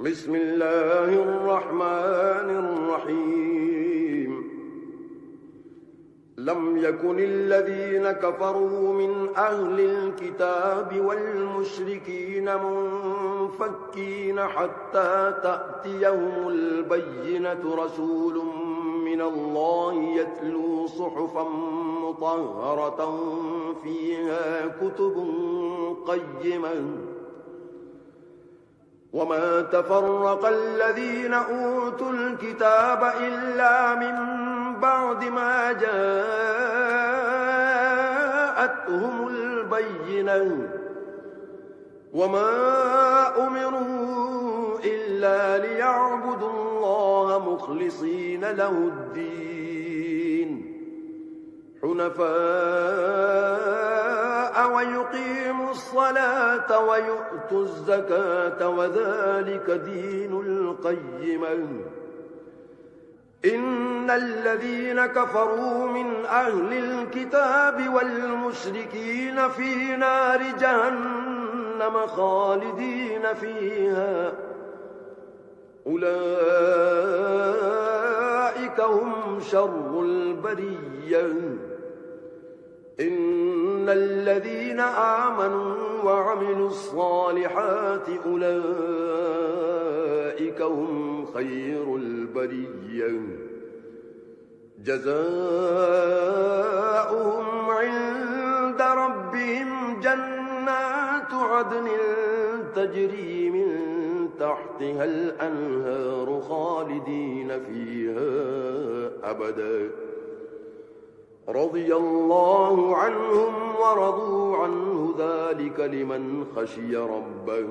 بسم الله الرحمن الرحيم لم يكن الذين كفروا من أهل الكتاب والمشركين منفكين حتى تأتيهم البينة رسول من الله يتلو صحفا مطهرة فيها كتب قيمة وما تفرق الذين أوتوا الكتاب إلا من بعد ما جاءتهم البينة وما أمروا إلا ليعبدوا الله مخلصين له الدين حنفاء ويقيموا الصلاة ويؤتوا الزكاة وذلك دين القيمة إن الذين كفروا من أهل الكتاب والمشركين في نار جهنم خالدين فيها أولئك هم شر البرية إن الذين آمنوا وعملوا الصالحات أولئك هم خير البرية جزاؤهم عند ربهم جنات عدن تجري من تحتها الأنهار خالدين فيها أبدا رضي الله عنهم ورضوا عنه ذلك لمن خشي ربه